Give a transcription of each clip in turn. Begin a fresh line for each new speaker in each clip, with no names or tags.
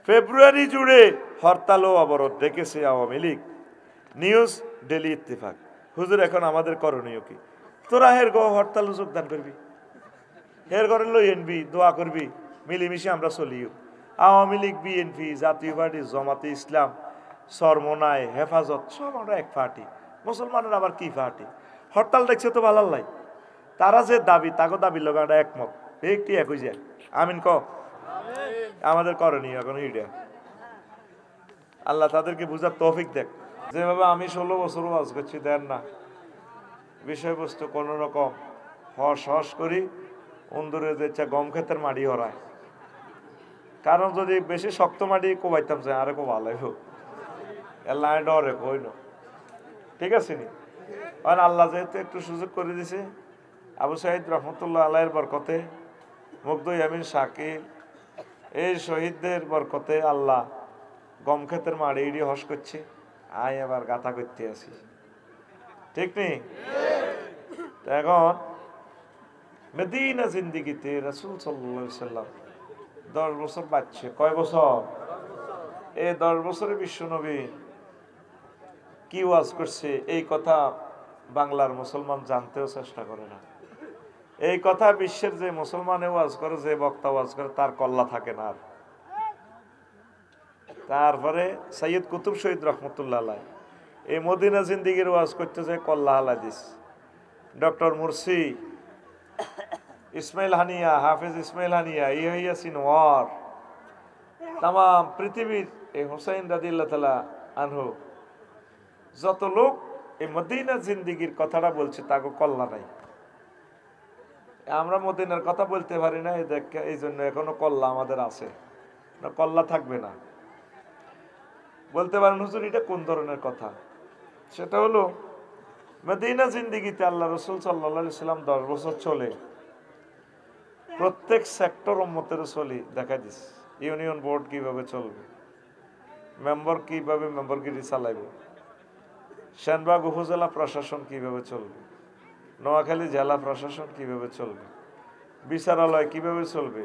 ফেব্রুয়ারি জুড়ে হরতাল ও অবরোধ ডেকেছে আওয়ামী লীগ। News daily Ittefaq. হুজুর এখন আমাদের করণীয় কি? তোরা হের গো হরতাল যোগদান করবি, হের ঘরে লই এনবি, দোয়া করবি, মিলিমিশে আমরা চলিও। আওয়ামী লীগ, বিএনপি, জাতীয় পার্টি, জামাতে ইসলাম, চরমোনাই, হেফাজত সব আমরা এক পার্টি। মুসলমানের আবার কি পার্টি? হরতাল দেখছে তো ভালো লাই। তারা যে দাবি তাকে দাবির লোক আমরা একমত, একটি একই যায়। আমিন ক। আমাদের করণীয় এখন হিডিয়া। আল্লাহ তাদেরকে বুঝার তৌফিক দেখ। যেভাবে আমি 16 বছর ওয়াজ করছি দেন না, বিষয়বস্তু কোন রকম হস হস করি অন্দরে যে গম ক্ষেতের মাটি হরায়। কারণ যদি বেশি শক্ত মাটি কোবাইতাম চাই আরে কো ভালো এল্লা ডরে কই না, ঠিক আছে নি? কারণ আল্লাহ যেহেতু একটু সুযোগ করে দিছে, আবু সাইদ রহমতুল্লাহ আলাইয়ের বরকতে, মুগ্ধ ইয়ামিন শাকিল, এই শহীদদের বরকতে আল্লাহ গম ক্ষেতের মাড়ি ইডি হস করছে, আয় আবার গাথা করতে আসি, ঠিক নেই? এখন মদিনা জিন্দিগিতে রাসূল সাল্লাল্লাহু আলাইহি সাল্লাম 10 বছর বাঁচছে। কয় বছর? এই 10 বছরে বিশ্বনবী কি ওয়াজ করছে এই কথা বাংলার মুসলমান জানতেও চেষ্টা করে না। এই কথা বিশ্বের যে মুসলমানে ওয়াজ করে, যে বক্তা ওয়াজ করে, তার কল্লা থাকে না। তারপরে সৈয়দ কুতুব শহীদ রহমতুল্লাহ আলাইহ এই মদিনা জিন্দিগির ওয়াজ করতে যায় কল্লা হালাদিস। ডক্টর মুরসি, ইসমাইল হানিয়া, হাফেজ ইসমাইল হানিয়া, ইয়াসিন ওয়ার, তাম পৃথিবীর এই হুসাইন রাদিয়াল্লাহু তাআলা আনহু যত লোক এই মদিনা জিন্দিগির কথাটা বলছে তাকে কল্লা নাই। আমরা মদিনার কথা বলতে পারি না, এই জন্য এখনো কল্লা আমাদের আছে না, কল্লা থাকবে না। বলতে পারেন হুজুর এটা কোন ধরনের কথা? সেটা হলো মদিনা জিন্দিগিতে আল্লাহ রাসূল সাল্লাল্লাহু আলাইহি সাল্লাম 10 বছর চলে প্রত্যেক সেক্টর উম্মতের চলি দেখা দিস। ইউনিয়ন বোর্ড কিভাবে চলবে, মেম্বার কিভাবে মেম্বারগিরি চালাইবে, সেনবাগ উপজেলা প্রশাসন কিভাবে চলবে, নোয়াখালী জেলা প্রশাসন কিভাবে চলবে, বিচারালয় কিভাবে চলবে,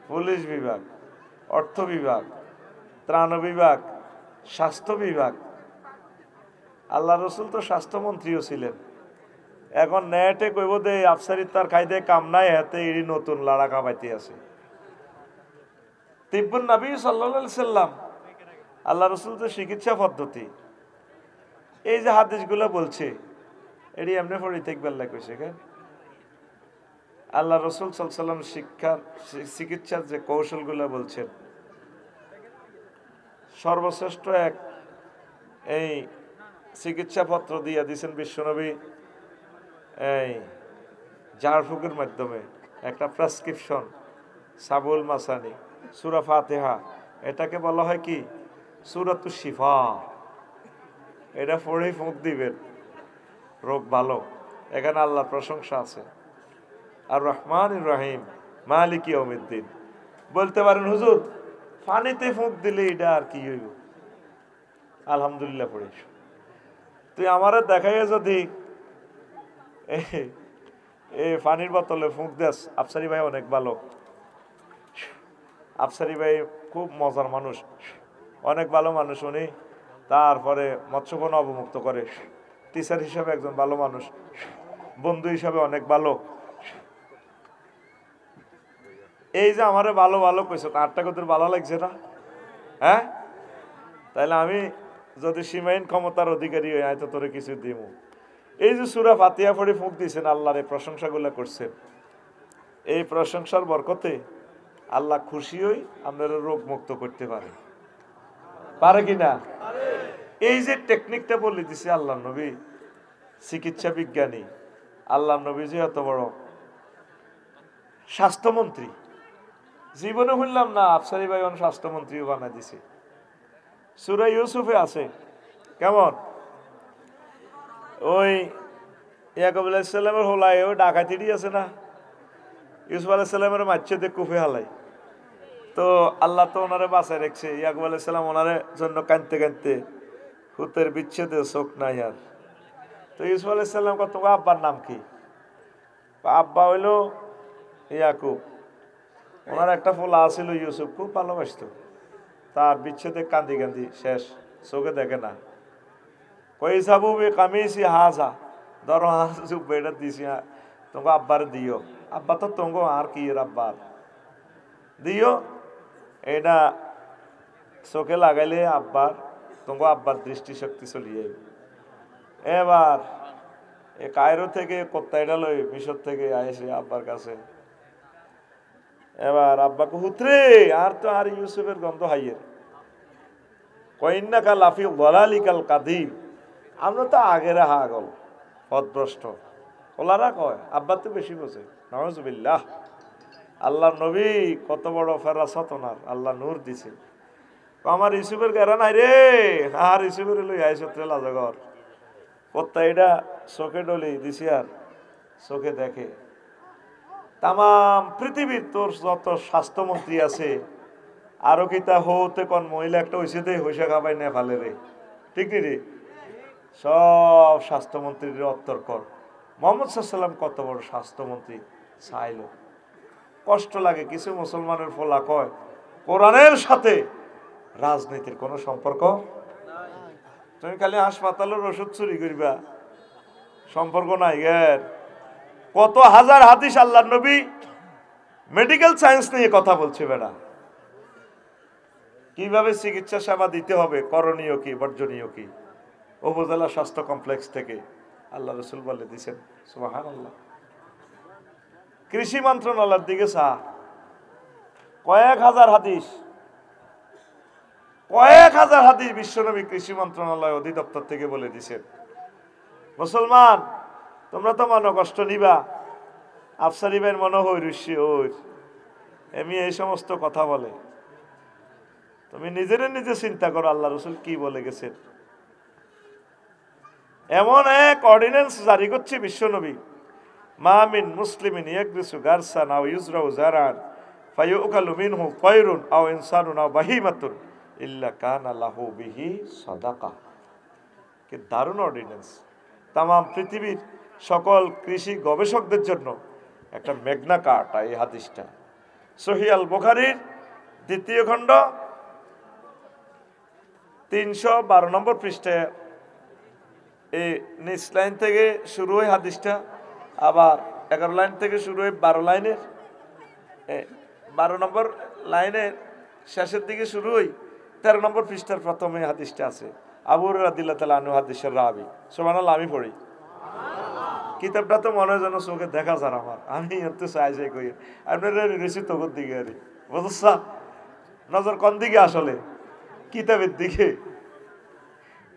পুলিশ বিভাগ, অর্থ বিভাগ, ত্রাণ বিভাগ, স্বাস্থ্য বিভাগ। আল্লাহ রসুল তো স্বাস্থ্যমন্ত্রীও ছিলেন। এখন নেটে কইব দে আফসারির তার খাইতে কাম নাই, হাতে ইডি নতুন লাড়া কামাইতে আছে। তিব্বুন নবী সাল্লাল্লাহু আলাইহি সাল্লাম আল্লাহ রসুল তো চিকিৎসা পদ্ধতি এই যে হাদিসগুলো বলছে এটি এমনি পড়ি দেখবার কইছে কেন? আল্লাহ রসুল সাল্লাল্লাহু আলাইহি সাল্লাম শিক্ষার চিকিৎসার যে কৌশলগুলো বলছেন, সর্বশ্রেষ্ঠ এক এই চিকিৎসা পত্র দিয়ে দিয়েছেন বিশ্বনবী এই ঝাড়ফুঁকের মাধ্যমে, একটা প্রেসক্রিপশন, সাবুল মাসানি, সূরা ফাতিহা, এটাকে বলা হয় কি সূরাতুশ শিফা। এটা পড়েই ফুঁক দিবেন, রোগ ভালো। এখানে আল্লাহর প্রশংসা আছে, আর রহমানির রহিম মালিক ইয়াউমিদ্দিন। বলতে পারেন হুজুর পানিতে ফুঁক দিলে এটা আর কি হইব? আলহামদুলিল্লাহ পড়ে তুই আমারে দেখাইয়া যদি এই পানির বোতলে ফুঁক দেস, আফসারি ভাই অনেক ভালো, আফসারি ভাই খুব মজার মানুষ, অনেক ভালো মানুষ উনি, তারপরে মৎস্যবন অবমুক্ত করে, টিচার হিসাবে একজন ভালো মানুষ, বন্ধু হিসাবে অনেক ভালো। এই যে আমারে ভালো ভালো কইছো, তারটা কত ভালো লাগছে না? হ্যাঁ, তাইলে আমি যদি সীমাহীন ক্ষমতার অধিকারী হই হয়তো তোরে কিছু দিব। এই যে সূরা ফাতিহা পড়ে ফুঁক দিয়েছেন, আল্লাহর এই প্রশংসাগুলো করছেন, এই প্রশংসার বরকতে আল্লাহ খুশি হই আপনারা রোগ মুক্ত করতে পারে কিনা? এই যে টেকনিকটা বলে দিছে আল্লাহ নবী, চিকিৎসা বিজ্ঞানী আল্লাহ নবী যে এত বড় স্বাস্থ্যমন্ত্রী, জীবনে শুনলাম না আফসারি ভাই স্বাস্থ্যমন্ত্রীও বানাই দিছে। সূরা ইউসুফে আছে কেমন, ওই ইয়াকুব আলাইহিস সালামের হোলায় ওই ডাকাতিটি আছে না, ইউসুফ আলাইহিস সালামের মারছে দিয়ে কুফে হালাই, তো আল্লাহ তো ওনারে বাঁচায় রেখেছে। ইয়াকুব আলাইহিস সালাম ওনারে জন্য কাঁদতে কাঁদতে হুতের বিচ্ছেদে চোখ নাই আর। তো ইউসুফ আলাইহিস সালাম কত, আব্বার নাম কি? আব্বা হইল ইয়াকুব, ওনার একটা পোলা আছিল ইউসুফ, খুব ভালোবাসত। তার বিচ্ছেদে কান্দি কান্দি শেষ, চোখে দেখে না। কই যাবো বে কামিয়েছি হাজা, ধরো হাজ বেড়া দিছি, তোমাকে আব্বার দিও। আব্বা তো তোমাকে আর কি আব্বার দিও, এটা চোখে লাগাইলে আব্বার, তোমাকে আব্বার দৃষ্টিশক্তি চলিয়ে। এবার এ কায়রো থেকে কোত্তাইডা লই মিশর থেকে আইসে আব্বার কাছে। এবার আব্বাকে হুতরে আর তো আর ইউসুফের গন্ধ হাইয়ের, কইন্নাকা লাফি গলালিকাল কাদিম, আমরা তো আগের হাগল পথভ্রষ্ট। ওলারা কয় আব্বা তো বেশি বোঝে। নাউজুবিল্লাহ। আল্লাহ নবী কত বড় ফেরাসত ওনার, আল্লাহ নূর দিছে। আমার ইউসুফের গেরা নাই রে, আর ইউসুফের লই আইসত্রে লাজগর কোত্তা এটা চোখে ডলি দিছি, আর চোখে দেখে তাম পৃথিবীর তোর যত স্বাস্থ্যমন্ত্রী আছে, আরো কি তা হতে কোন মহিলা একটা হয়েছে দে হইসা খাবাই না ফালে রে, ঠিক নি রে? সব স্বাস্থ্যমন্ত্রীর অত্তর কর। মোহাম্মদ সাল্লাম কত বড় স্বাস্থ্যমন্ত্রী চাইল। কষ্ট লাগে কিছু মুসলমানের ফলা কয় কোরআনের সাথে রাজনীতির কোনো সম্পর্ক। তুমি খালি হাসপাতালের ওষুধ চুরি করিবা, সম্পর্ক নাই গের। কত হাজার হাদিস আল্লাহ নবী মেডিকেল সায়েন্স নিয়ে কথা বলছে বেড়া, কিভাবে চিকিৎসা সেবা দিতে হবে, করণীয় কি বর্জনীয় কি, উপজেলা স্বাস্থ্য কমপ্লেক্স থেকে আল্লাহ রসুল বলে দিছেন। সুবহানাল্লাহ। কৃষি মন্ত্রণালয়ের দিকে কয়েক হাজার হাদিস বিশ্বনবী কৃষি মন্ত্রণালয় অধিদপ্তর থেকে বলে দিছেন, মুসলমান তোমরা তো মনে কষ্ট নিবা, আফসারি ভাইয়ের মনে হই ঋষি ওর এমনি এই সমস্ত কথা বলে, তুমি নিজে চিন্তা করো আল্লাহ রসুল কি বলে গেছেন। এমন এক অর্ডিন্যান্স জারি করছে বিশ্বনবী, মা মিন মুসলিমিন ইয়াকরিসু গারসান আও ইউজরাউ জারান ফায়ুকালু মিনহু তায়রুন আও ইনসানুন আও বাহিমাতুন ইল্লা কানা লাহু বিহি সাদাকা। কি দারুণ অর্ডিন্যান্স! তাম পৃথিবীর সকল কৃষি গবেষকদের জন্য একটা মেঘনা কার্ট এই হাদিসটা। সহিহ আল বুখারীর 2য় খণ্ড 312 নম্বর পৃষ্ঠায় এই নিচ লাইন থেকে শুরু হয় হাদিসটা, আবার 11 লাইন থেকে শুরু হয় 12 লাইনের 12 নম্বর লাইনের শেষের দিকে শুরু হয় 13 নম্বর পৃষ্ঠার প্রথমে হাদিসটা আছে। আবু হুরায়রা রাদিয়াল্লাহু তাআলা আনহু হাদিসের রাবি। সুবহানাল্লাহ। আমি পড়ি কিতাবটা তো মনে হয় যেন চোখে দেখা যার আমার, আমি এত চাই কই আপনারা রেসি তোর দিকে আরে বুঝছা, নজর কোন দিকে আসলে কিতাবের দিকে,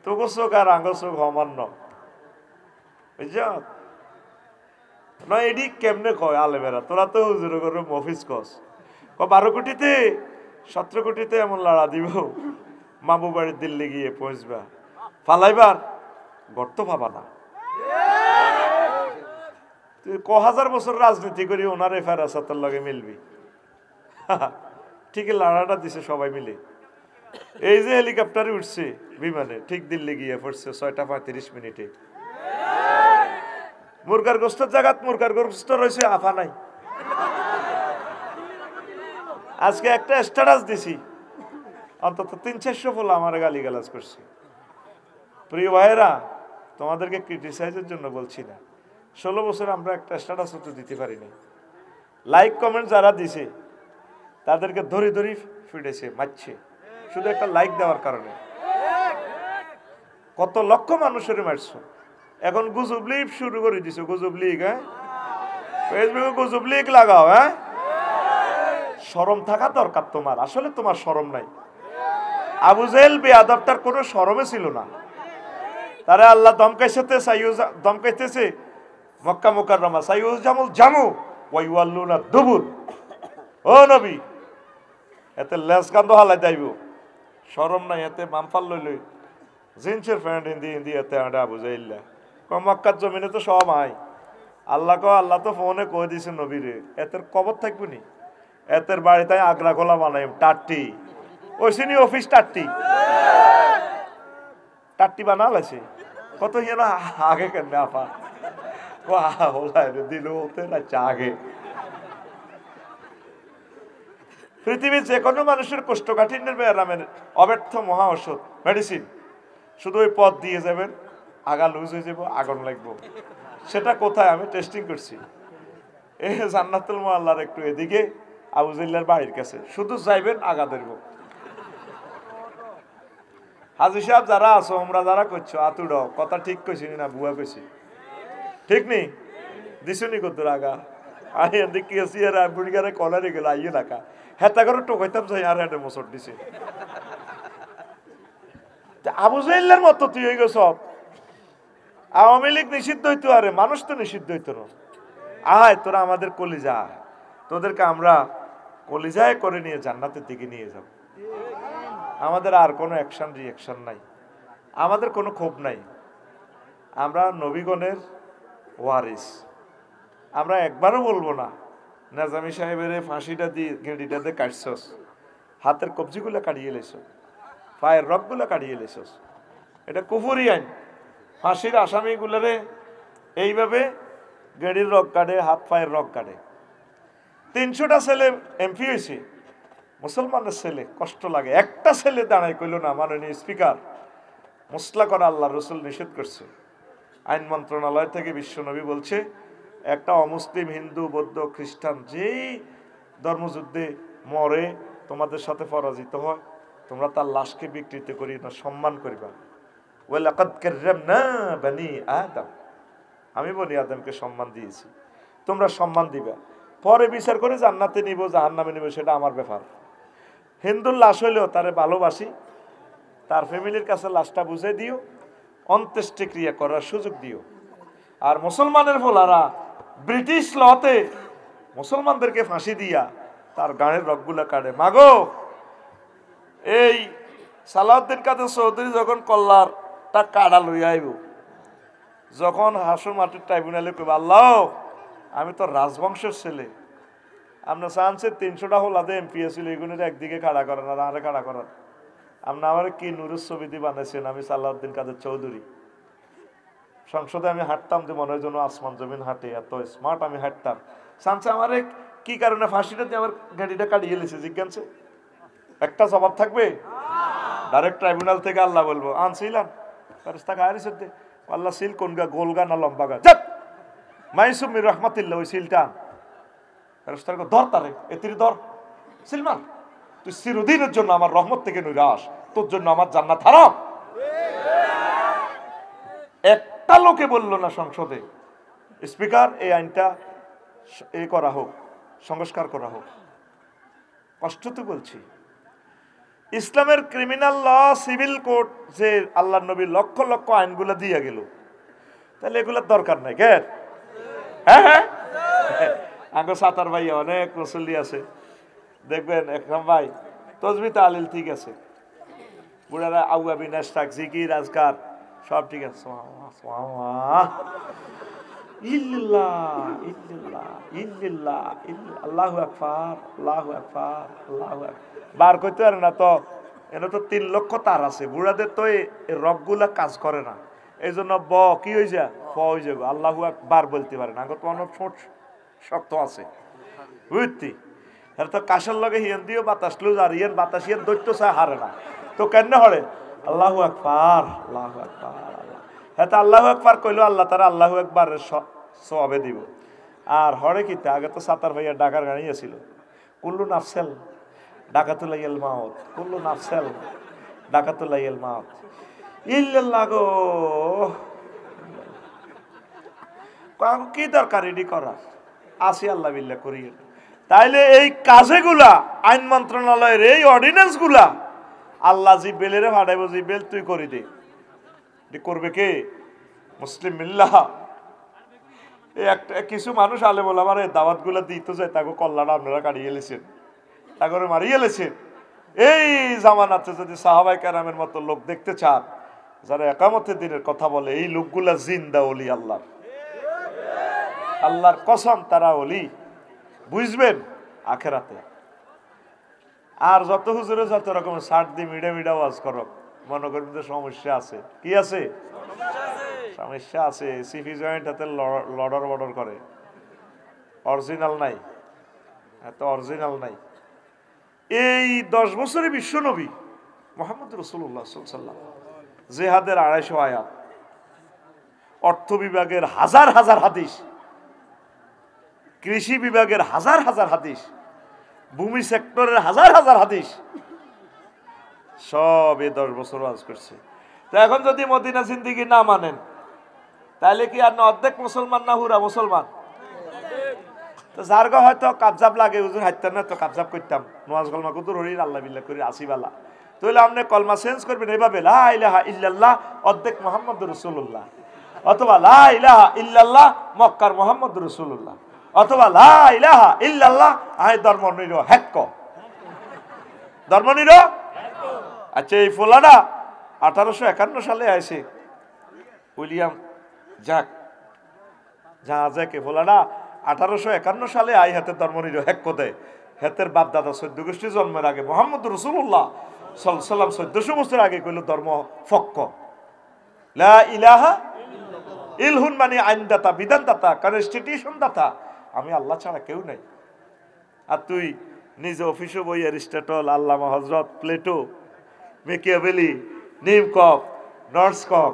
তোর চোখ আর আঙ্গ চোখ সমান্য বুঝছ না। এডি কেমনে কয় আলেমেরা, তোরা তো হুজুর করে মফিজ কস 12 কোটিতে 17 কোটিতে এমন লড়া দিব, মামু বাড়ির দিল্লি গিয়ে পৌঁছবা, ফালাইবার গর্ত পাবা না। তুই হাজার বছর রাজনীতি করি ওনার ফেরাসাতের লগে মিলবি, ঠিক লড়াটা দিছে সবাই মিলে। এই যে হেলিকপ্টারে উঠছে বিমানে, ঠিক দিল্লি গিয়ে পড়ছে 6টা 35 মিনিটে। মুরগার গোস্তের জায়গাত মুরগার গোস্ত রয়েছে, আফা নাই। আজকে একটা স্ট্যাটাস দিছি, অন্তত 300-400 ফুল আমার গালি গালাজ করছে। প্রিয় ভাইয়েরা, তোমাদেরকে ক্রিটিসাইজের জন্য বলছি না, 16 বছর আমরা একটা স্ট্যাটাস তো দিতে পারিনি। লাইক কমেন্ট যারা দিছে তাদেরকে ধরি ধরি ফিরেছে মারছে, শুধু একটা লাইক দেওয়ার কারণে। কত লক্ষ মানুষের মারছো। এখন গুজব লিগ শুরু করে দিছো, গুজব লিগ। হ্যাঁ, ফেসবুকে গুজব লিগ লাগাও। হ্যাঁ, শরম থাকা দরকার তোমার, আসলে তোমার শরম নাই। আবু জেহেল বেয়াদবটার কোনো শরমে ছিল না, তারে আল্লাহ দমকাইতেছে মক্কা মুকাররমা সাইয়ুজামুল জামু ওয়া ইউয়াল্লুনা দুবুর। ও নবী, এতে লেস কান্দ হালাই যাইব, শরম নাই এতে মামফাল লই জিন্সের প্যান্ট হিন্দি এতে আডা আবু জেহেল্লা মক্কার জমিনে তো সব আই। আল্লাহ তো ফোনে কই দিছে নবীরে, এতের কবর থাকবো নি, এতের বাড়িতে আগ্রা গোলা বানাই টাট্টি, ওইসিনি অফিস টাট্টি বানালাছে কত হিয়া আগে কেন আপা দিল ওতে না আগে। পৃথিবীর যে কোনো মানুষের কোষ্ঠকাঠিন্যের ব্যায়ামের অব্যর্থ মহা ঔষধ মেডিসিন, শুধু ওই পথ দিয়ে যাবেন, আগা লুজ হয়ে যাবো, আগুন লাগবো। সেটা কোথায়? আমি টেস্টিং করছি এই জান্নাতুল মুআল্লার একটু এদিকে, আবু জিল্লার বাড়ির কাছে। শুধু যাইবেন, আগা ধরবো। হাজি সাহেব যারা আছো, আমরা যারা করছো, আতুড় কথা ঠিক কইছি না বুয়া কইছি? ঠিক নেই? দিছনি কত আগা আই দেখি আসি আর বুড়িগারে কলারে গেল আইয়ে রাখা হেতা করে টোকাইতাম যাই আর হেঁটে মোচর দিছে। আবু জাইল্লার মতো তুই হয়ে গেছ। আওয়ামী লীগ নিষিদ্ধ হইতো, আরে মানুষ তো নিষিদ্ধ হইতো না। আয় তোরা আমাদের কলিজা, তোদেরকে আমরা কলিজায় করে নিয়ে জান্নাতের দিকে নিয়ে যাব। আমাদের আর কোনো অ্যাকশন রিয়াকশন নাই, আমাদের কোনো ক্ষোভ নাই। আমরা নবীগণের ওয়ারিস। আমরা একবারও বলবো না নাজামি সাহেবের ফাঁসিটা দিয়ে গেঁড়িটাতে কাটছস, হাতের কবজিগুলো কাটিয়ে লেছ, পায়ের রগগুলো কাটিয়ে লেছস। এটা কুফুরি আইন। ফাঁসির আসামিগুলোরে এইভাবে গেঁড়ির রগ কাটে, হাত পায়ের রগ কাটে। 300টা ছেলে এমপি হয়েছে, মুসলমানের ছেলে, কষ্ট লাগে। একটা ছেলে দাঁড়ায় কইল না মাননীয় স্পিকার মুসলা করা আল্লাহ রসুল নিষেধ করছে। আইন মন্ত্রণালয় থেকে বিশ্বনবী বলছে একটা অমুসলিম, হিন্দু, বৌদ্ধ, খ্রিস্টান যেই ধর্মযুদ্ধে মরে তোমাদের সাথে পরাজিত হয়, তোমরা তার লাশকে বিকৃত করি না, সম্মান করিবা। ওয়ালাকাদ কাররামনা বানি আদম, আমি বনি আদমকে সম্মান দিয়েছি, তোমরা সম্মান দিবা। পরে বিচার করে জান্নাতে নিব জাহান্নামে নিব সেটা আমার ব্যাপার। হিন্দুর লাশ হইলেও তারে ভালোবাসি, তার ফ্যামিলির কাছে লাশটা বুঝে দিও, অন্ত্যেষ্টি ক্রিয়া করার সুযোগ দিও। আর মুসলমানের ফলারা ব্রিটিশ লতে মুসলমানদেরকে ফাঁসি দিয়া তার গানের রগগুলা কাটে। মাগো, এই সালাউদ্দিন কাদের চৌধুরী যখন কল্লারটা কাটা লইয়া আইব, যখন হাসুর মাটির ট্রাইব্যুনালে কইব আল্লাহ আমি তো রাজবংশের ছেলে, আপনার চান্সে 300টা হলাদে এমপি ছিল, এগুলোর একদিকে খাড়া করেন আর আরে খাড়া করেন। আপনি আমার কি নুরুস ছবি দিয়ে বানাইছেন, আমি সালাউদ্দিন কাদের চৌধুরী। সংসদে আমি হাঁটতাম যে মনে হয় যেন আসমান জমিন হাঁটে, এত স্মার্ট আমি হাঁটতাম। চান্সে আমার কি কারণে ফাঁসিটা দিয়ে আমার গাড়িটা কাটিয়ে এলেছে জিজ্ঞাসে একটা জবাব থাকবে? ডাইরেক্ট ট্রাইব্যুনাল থেকে আল্লাহ বলবো আনছিলাম ফেরেশতা গায়ের সাথে আল্লাহ সিল কোন গা, গোল গা না লম্বা গা? যাক মাইসুম মির রহমাতিল্লাহ, ওই সিলটা ফেরেশতার ধর, তারে এতির ধর, সিল মার। তুই চিরদিনের জন্য আমার রহমত থেকে নিরাশ, তোর জন্য আমার জান্নাত হারাম। একটা লোকে বললো না সংসদে স্পিকার এই আইনটা এ করা হোক, সংস্কার করা হোক। কষ্ট তো বলছি। ইসলামের ক্রিমিনাল ল, সিভিল কোড যে আল্লাহ নবী লক্ষ লক্ষ আইনগুলো দিয়ে গেল, তাহলে এগুলোর দরকার নাই কে? হ্যাঁ হ্যাঁ, আগে সাতার ভাই অনেক মুসল্লি আছে, দেখবেন একরাম ভাই তসবি তালিল ঠিক আছে, বুড়ারা আউয়া বিনাশ থাক, জিকির আজকার সব ঠিক আছে। আল্লাহু আকবার, আল্লাহু আকবার, আল্লাহু আকবার বার করতে পারে না তো। এনে তো 3 লক্ষ তার আছে, বুড়াদের তো এই রগগুলা কাজ করে না, এই জন্য ব কি হয়ে যায়, ফ হয়ে যাবে, আল্লাহু আকবার বলতে পারে না। তো অনেক ছোট শক্ত আছে বুঝতি, এর তো কাশের লগে হিয়ান দিও বাতাস লুজ, আর ইয়ান বাতাস ইয়ান দৈত্য চায় হারে না, তো কেন হরে আল্লাহু আকবার, আল্লাহু আকবার। হ্যাঁ, আল্লাহু আকবার কইলো আল্লাহ তারা আল্লাহু আকবারের সওয়াবে দিব। আর হরে কিতে আগে তো সাতার ভাইয়া ডাকার গাড়ি ছিল, কুল্লু নাফসেল ডাকাতুলাইয়াল মাউত, কুল্লু নাফসেল ডাকাতুলাইয়াল মাউত ইল্লাল্লাহ গো। কি দরকার এডি করা, আসি আল্লাহ বিল্লাহ করি। তাইলে এই কাজেগুলা আইন মন্ত্রণালয়ের এই অর্ডিন্যান্স গুলা আল্লাহ জি বেলেরে ভাড়াইব, জি বেল তুই করি দে, করবে কে? মুসলিম মিল্লাহ। একটা কিছু মানুষ আলে বলে আমার দাওয়াত গুলা দিতে যায়, তাকে কল্যাণ আপনারা কাটিয়ে এলেছেন, তাকে মারিয়ে এলেছেন। এই জামানাতে যদি সাহাবাই কেরামের মতো লোক দেখতে চান, যারা একামতের দিনের কথা বলে, এই লোকগুলা জিন্দা ওলি আল্লাহর, আল্লাহর কসম তারা ওলি, বুঝবেন আখেরাতে। আর যত হুজুরে যত রকমের সার দিয়ে মিডা মিডা ওয়াজ করো, মনে করবেন যে সমস্যা আছে। কি আছে? সমস্যা আছে। সিফি জয়েন্ট হাতে লড়র বর্ডর করে, অরিজিনাল নাই, এত অরিজিনাল নাই। এই 10 বছরে বিশ্বনবী মুহাম্মদ রাসূলুল্লাহ সাল্লাল্লাহু আলাইহি ওয়াসাল্লাম জিহাদের 250 আয়াত, অর্থ বিভাগের হাজার হাজার হাদিস, কৃষি বিভাগের হাজার হাজার হাদিস, ভূমি সেক্টরের হাজার হাজার হাদিস, সব এই 10 বছর ওয়াজ করছে। তো এখন যদি মদিনা জিন্দেগি না মানেন তাহলে কি আর অর্ধেক মুসলমান না হুরা মুসলমান? তো যার গা হয়তো কাবজাব লাগে, হুজুর হাইতাম না তো কাবজাব করতাম, নওয়াজ কলমা কুতুর হরির আল্লাহ বিল্লাহ করি আসিবালা, তাহলে আপনি কলমা চেঞ্জ করবেন এভাবে লা ইলাহা ইল্লাল্লাহ অর্ধেক মুহাম্মদুর রাসূলুল্লাহ, অথবা লা ইলাহা ইল্লাল্লাহ মক্কার মুহাম্মদুর রাসূলুল্লাহ, অথবা লা ইলাহা ইল্লাল্লাহ আই ধর্ম নির হ্যাক ধর্ম নির। আচ্ছা এই ফোলাটা 1851 সালে আইছে উইলিয়াম জ্যাক জাহাজে ফোলাটা 1851 সালে আই হাতে ধর্ম নির হ্যাক দেয়। হেতের বাপ দাদা 14 গোষ্ঠী জন্মের আগে মুহাম্মদ রাসূলুল্লাহ সাল্লাল্লাহু আলাইহি ওয়াসাল্লাম 1400 বছর আগে কইল ধর্ম ফক্ক। লা ইলাহা ইলহুন মানে আইনদাতা, বিধানদাতা, কনস্টিটিউশন দাতা, আমি আল্লাহ ছাড়া কেউ নাই। আর তুই নিজে অফিসে বই অ্যারিস্টটল, আল্লামা হযরত, প্লেটো, মেকিয়াভেলি, নিমকপ, নর্সকপ,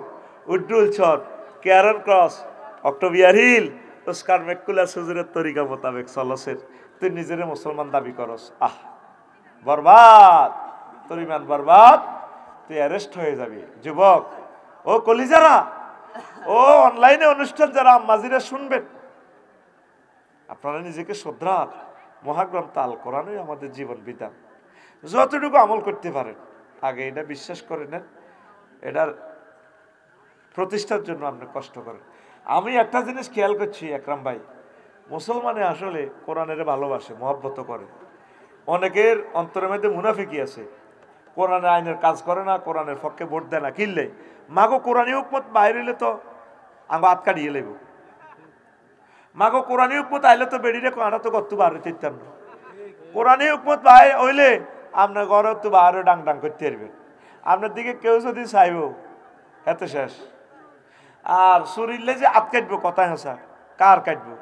উড্ডুল ছট, ক্যারন ক্রস, অক্টোভিয়ার হিল, ওস্কার ম্যাকুলাস হুজুরের তরিকা মোতাবেক চলছের, তুই নিজের মুসলমান দাবি করস। আহ বরবাদ, তোর ইমান বরবাদ, তুই অ্যারেস্ট হয়ে যাবি। যুবক ও কলিজারা, ও অনলাইনে অনুষ্ঠান যারা আম্মাজিরা শুনবেন, আপনারা নিজেকে শ্রদ্ধার মহাগ্রন্থ আল কোরআনই আমাদের জীবন বিধান, যতটুকু আমল করতে পারেন আগে এটা বিশ্বাস করে নেন, এটার প্রতিষ্ঠার জন্য আপনি কষ্ট করেন। আমি একটা জিনিস খেয়াল করছি একরাম ভাই, মুসলমানে আসলে কোরআনের ভালোবাসে, মহব্বত করে। অনেকের অন্তরের মধ্যে মুনাফিকি আছে, কোরআনের আইনের কাজ করে না, কোরআনের পক্ষে ভোট দেয় না, কিনলে মাগো কোরআনী হুকমত বাইরে হইলে তো আমি হাত কাটিয়ে লেব, মাগো কোরআনী হুকমত আইলে তো বেড়িরে কোয়াটা তো কত বার হইতে ইতাম না, কোরআনী হুকমত বাই হইলে আপনার ঘরে তো বাহারে ডাং ডাং করতে পারবেন, আপনার দিকে কেউ যদি চাইব এত শেষ। আর শরীরে যে হাত কাটবো কথায় হাসা, কার কাটবো?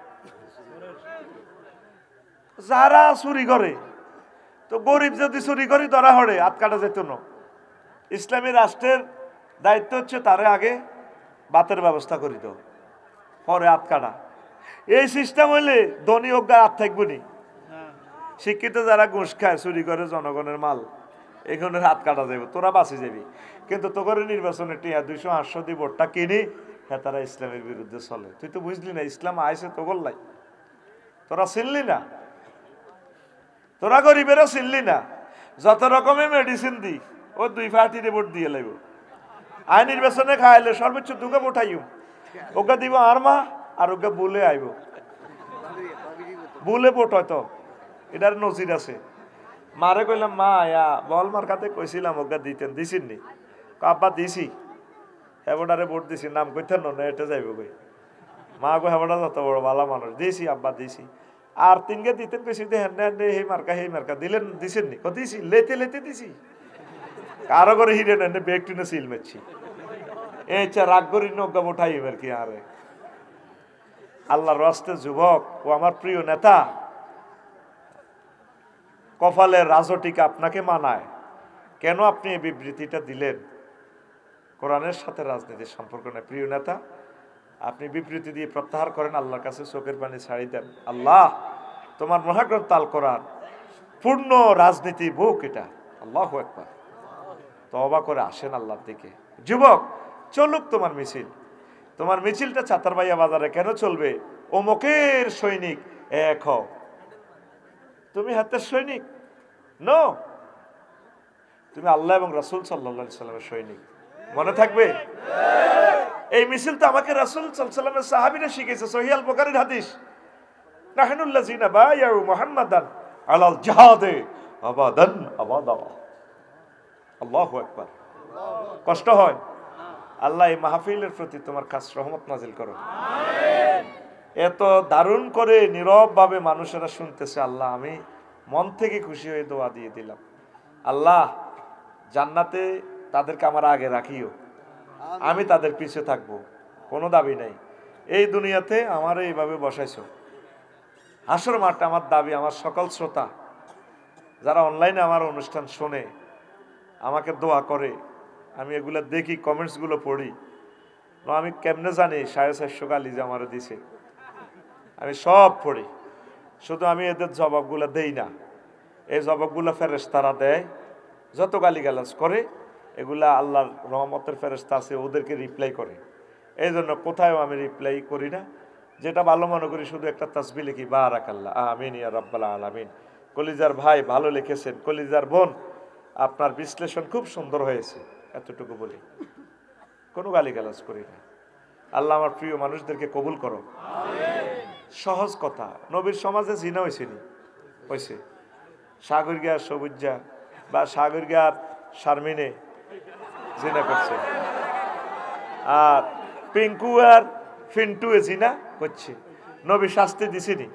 যারা চুরি করে, তো গরিব যদি চুরি করি ধরা হরে হাত কাটা যেত না। ইসলামী রাষ্ট্রের দায়িত্ব হচ্ছে তারে আগে বাতের ব্যবস্থা করি, তো পরে হাত কাটা। এই সিস্টেম হইলে ধনী অজ্ঞার হাত থাকবো নি। শিক্ষিত যারা ঘুষ খায়, চুরি করে জনগণের মাল, এখানে হাত কাটা যাবে, তোরা বাঁচি যাবি। কিন্তু তোর নির্বাচনে টিয়া 200-800 দিয়ে ভোটটা কিনি, হ্যাঁ তারা ইসলামের বিরুদ্ধে চলে। তুই তো বুঝলি না ইসলাম আইসে তো গোল্লাই, তোরা চিনলি না, তোরা গরিবেরও চিনলি না। যত রকমের মেডিসিন দি ও 2 পার্টিতে ভোট দিয়ে লাগব। আইন নির্বাচনে খাইলে সর্বোচ্চ 2কে ভোটাইও, ওকে দিব আর মা, আর ওকে বুলে আইব, বুলে ভোট হয়তো এটার নজির আছে। মারে কইলাম মা আয়া বল মার কাতে কইছিলাম ওকে দিতেন, দিছিন নি? আব্বা দিছি, হেবডারে ভোট দিছি, নাম কইতেন না এটা যাইব কই। মা গো হেবডা যত বড় ভালো মানুষ, দিছি আব্বা দিছি। আর 3কে দিতেন কইছি যে হ্যাঁ হে মার্কা দিলেন, দিছেন নি? দিছি, লেতে লেতে দিছি, কারো করে হিরে নেন বেগ টিনে সিল মারছি। এই রাগ করি নৌকা উঠাই এবার কি আরে আল্লাহর রাস্তে যুবক ও আমার প্রিয় নেতা, কপালের রাজটিকে আপনাকে মানায় কেন? আপনি এই বিবৃতিটা দিলেন, কোরআনের সাথে রাজনীতির সম্পর্ক নেই। প্রিয় নেতা, আপনি বিবৃতি দিয়ে প্রত্যাহার করেন, আল্লাহর কাছে চোখের পানি ছাড়ি দেন। আল্লাহ তোমার মহাগ্রন্থ আল কোরআন পূর্ণ রাজনীতি বুক, এটা আল্লাহু আকবার। তওবা করে আসেন আল্লাহর দিকে। যুবক চলুক তোমার মিছিল, তোমার মিছিলটা চাতারবাইয়া বাজারে কেন চলবে? অমুকের সৈনিক এক হও, তুমি হাতের সৈনিক নো, তুমি আল্লাহ এবং রাসূল সাল্লাল্লাহু আলাইহি সাল্লামের সৈনিক। মনে থাকবে এই মিছিল তো আমাকে রাসূল সাল্লাল্লাহু আলাইহি সাল্লামের সাহাবীরা শিখিয়েছে। সহিহ আল বুখারীর হাদিস, নাহনুল্লাযিনা বায়াউ মুহাম্মাদান আলাল জিহাদে আবাদান আবাদা। আল্লাহু আকবার। কষ্ট হয়? আল্লাহ এই মাহফিলের প্রতি তোমার খাস রহমত নাজিল করো। এত দারুণ করে নীরব ভাবে মানুষেরা শুনতেছে, আল্লাহ আমি মন থেকে খুশি হয়ে দোয়া দিয়ে দিলাম। আল্লাহ জান্নাতে তাদেরকে আমার আগে রাখিও, আমি তাদের পিছে থাকবো, কোনো দাবি নাই। এই দুনিয়াতে আমার এইভাবে বসাইছো, হাসর মাঠে আমার দাবি আমার সকল শ্রোতা যারা অনলাইনে আমার অনুষ্ঠান শোনে, আমাকে দোয়া করে, আমি এগুলো দেখি, কমেন্টসগুলো পড়ি। আমি কেমনে জানি 450 গালি যে আমারও দিছে, আমি সব পড়ি। শুধু আমি এদের জবাবগুলো দেই না, এই জবাবগুলো ফেরেশতারা দেয়। যত গালিগালাজ করে এগুলা আল্লাহর রহমতের ফেরেশতা আছে, ওদেরকে রিপ্লাই করে। এই জন্য কোথাও আমি রিপ্লাই করি না। যেটা ভালো মনে করি শুধু একটা তাসবিহ লিখি, বারাকাল্লাহ, আমিন ইয়া রাব্বাল আলামিন। কলিজার ভাই ভালো লিখেছেন, কলিজার বোন আপনার বিশ্লেষণ খুব সুন্দর হয়েছে, এতটুকু বলি, কোনো গালিগালাজ করি না। আল্লাহ আমার প্রিয় মানুষদেরকে কবুল করো। সহজ কথা, নবীর সমাজে জিনা হয়েছে নি? হয়েছে। সাগরগিয়ার সবুজা বা সাগরগিয়ার শারমিনে জিনা করছে, আর পিঙ্কু আর ফিন্টু জিনা করছে। নবী শাস্তি দিছিনি?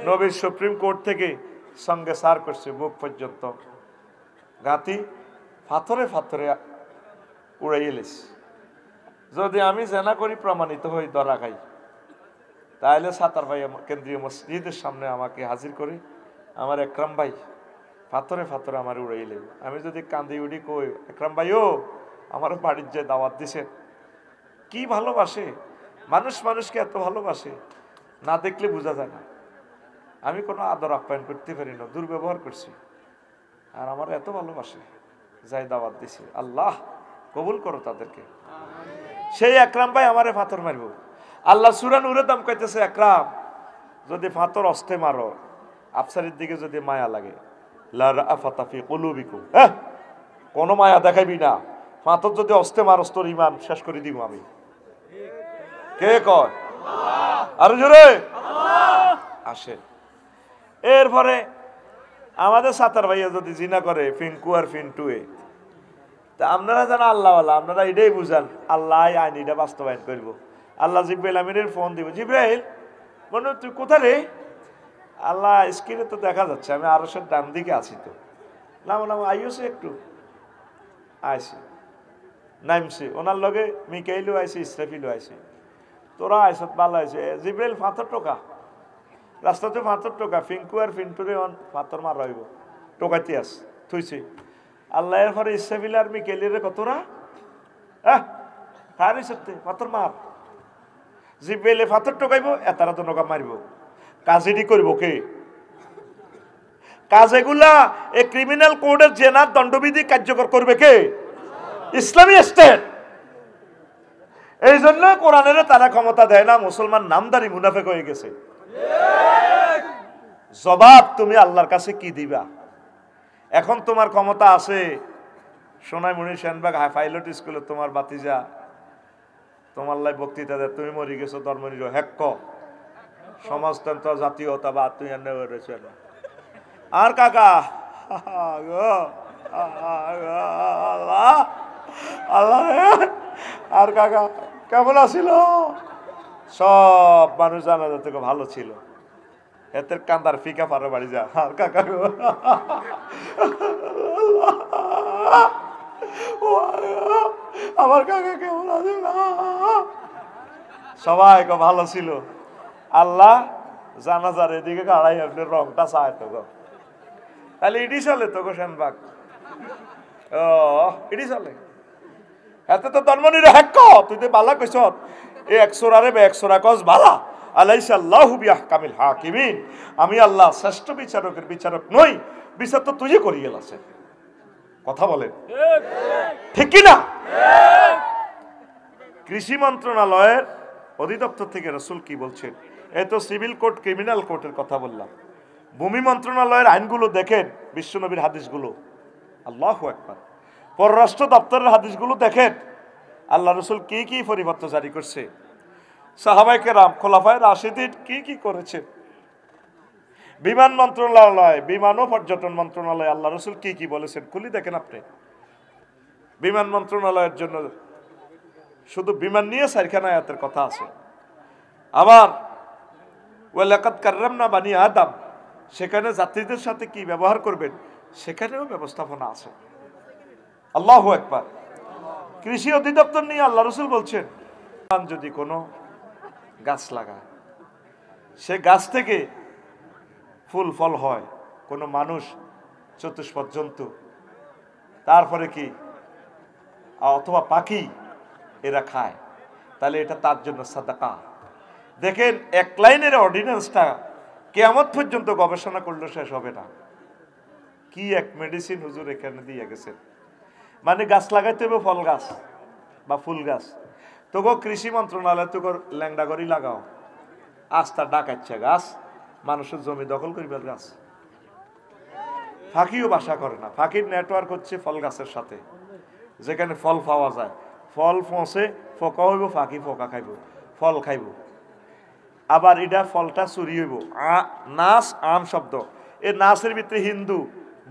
নবীর সুপ্রিম কোর্ট থেকে সঙ্গে সার করছে, বুক পর্যন্ত গাতি ফাথরে ফাথরে উড়াই এলিস। যদি আমি জেনা করি প্রমাণিত হই, ধরা খাই, তাহলে সাতার ভাই কেন্দ্রীয় মসজিদের সামনে আমাকে হাজির করে, আমার একরাম ভাই ফাথরে ফাথরে আমার উড়াইলে, আমি যদি কান্দি উড়ি কই, একরাম ভাই ও আমার বাড়ির যে দাওয়াত দিছেন, কি ভালোবাসে মানুষ, মানুষকে এত ভালোবাসে, না দেখলে বোঝা যায় না। আমি কোনো আদর আপ্যায়ন করতে পারি না, দুর্ব্যবহার করছি, আর আমার এত ভালোবাসে, যাই দাওয়াত দিছে। আল্লাহ কবুল করো তাদেরকে। সেই একরাম ভাই আমারে ফাথর মারব। আল্লাহ সূরা নূরে দাম কইতেছে, একরাম যদি ফাথর অস্তে মারো, আফসারের দিকে যদি মায়া লাগে, লা রাআফাতা ফি কুলুবিকুম, কোনো মায়া দেখাইবি না, ফাথর যদি অস্তে মারস তোর ঈমান শেষ করে দিব আমি। কে কয়? আরো জোরে আসে। এরপরে আমাদের সাতার ভাইয়া যদি জিনা করে, ফিঙ্কু আর ফিন্টুয়ে, তা আপনারা জানা আল্লাহ, আপনারা এটাই বুঝান, আল্লাহ আইন এটা বাস্তবায়ন করব। আল্লাহ জিব্রাইল আমিনের ফোন দিব, জিব্রাইল মনে তুই কোথায় রে? আল্লাহ স্ক্রিনে তো দেখা যাচ্ছে, আমি আরশের ডান দিকে আছি। তো নাম আইসে একটু আইসি, নামছি, ওনার লগে মিকাইলও আইসি, ইসরাফিলও আইসি, তোরা আইসত ভালো আইসে। জিব্রাইল ফাথর টোকা, রাস্তাতে ফাথর টোকা, ফিঙ্কু আর ফিন্টুরে ফাথর মার রইব, টোকাইতে আস থুইছি। আল্লাহ এর পরে ইসরাফিল আর মিকাইলের কতরা হারি সত্যি ফাথর মার। জিব্রাইলে ফাথর টোকাইব, এতারা তো নৌকা মারিব। কাজেটি করবো কে? কাজ এগুলা এই ক্রিমিনাল কোডের জেনার দণ্ডবিধি কার্যকর করবে কে? ইসলামী স্টেট। এই জন্য কোরআনের তারা ক্ষমতা দেয় না, মুসলমান নামদারি মুনাফেক হয়ে গেছে। জবাব তুমি আল্লাহর কাছে কি দিবা? এখন তোমার ক্ষমতা আছে, সোনাইমুনি সেনবাগ পাইলট স্কুলে তোমার বাতিজা তোমার লাই বক্তৃতা দেয়, তুমি মরি গেছো ধর্মনির হেক্ক, সমাজতন্ত্র জাতীয়তাবাদ তুই এনে রয়েছে। আর কাকা আল্লাহ আল্লাহ, আর কাকা কেমন আছিল? সব মানুষ জানা থেকে ভালো ছিল, এতের কান্দার ফিকা পারো বাড়ি যা। আর কাকা আমার কাকা কেমন আছে? সবাই ভালো ছিল। আল্লাহ জানাজার এদিকে গাড়াই আপনি রংটা চায় তো গো, তাহলে ইডি চলে তো গো সেনবাগ, ও ইডি চলে। এতে তো ধর্মনির হ্যাক, তুই তো বালা কইস, এ 100 রে 100 কস বালা। আলাইসা আল্লাহু বিআহকামিল হাকিমিন, আমি আল্লাহ শ্রেষ্ঠ বিচারকের বিচারক নই, বিচার তো তুই করি গেলাছে। কথা বলেন ঠিক কি না? কৃষি মন্ত্রণালয়ের অধিদপ্তর থেকে রাসূল কি বলছেন? এই তো সিভিল কোর্ট, ক্রিমিনাল কোর্টের কথা বললাম। ভূমি মন্ত্রণালয়ের আইনগুলো দেখেন, বিশ্বনবীর হাদিসগুলো, আল্লাহু আকবার। পররাষ্ট্র দপ্তরের হাদিসগুলো দেখেন, আল্লাহ রসুল কি কি পরিবর্তন জারি করছে, সাহাবায়ে কেরাম খোলাফায়ে রাশিদিন কি কি করেছে। বিমান মন্ত্রণালয়, বিমান ও পর্যটন মন্ত্রণালয় আল্লাহ রসুল কি কি বলেছেন খুলি দেখেন আপনি। বিমান মন্ত্রণালয়ের জন্য শুধু বিমান নিয়ে 4খানা আয়াতের কথা আছে। আবার ওয়ালাকাদ কাররামনা বানি আদম, সেখানে যাত্রীদের সাথে কি ব্যবহার করবেন সেখানেও ব্যবস্থাপনা আছে। আল্লাহু আকবার। কৃষি অধিদপ্তর নিয়ে আল্লাহ রসুল বলছেন, যদি কোনো গাছ লাগায়, সে গাছ থেকে ফুল ফল হয়, কোনো মানুষ চতুষ্পদ জন্তু, তারপরে কি অথবা পাখি, এরা খায়, তাহলে এটা তার জন্য সাদাকা। দেখেন এক লাইনের অর্ডিন্যান্সটা কিয়ামত পর্যন্ত গবেষণা করলে শেষ হবে না। কি এক মেডিসিন হুজুর এখানে দিয়ে গেছেন। মানে গাছ লাগাইতে হবে, ফল গাছ বা ফুল গাছ, তোকে কৃষি মন্ত্রণালয় তোকে ল্যাংডা করি লাগাও, আস্তা ডাকাচ্ছে গাছ, মানুষের জমি দখল করিবার গাছ। ফাঁকিও বাসা করে না, ফাঁকির নেটওয়ার্ক হচ্ছে ফল গাছের সাথে, যেখানে ফল পাওয়া যায়, ফল পৌঁছে ফোকা হইব, ফাঁকি ফোকা খাইব, ফল খাইব। আবার এটা ফলটা চুরি হইব। নাচ আম শব্দ, এই নাচের ভিতরে হিন্দু,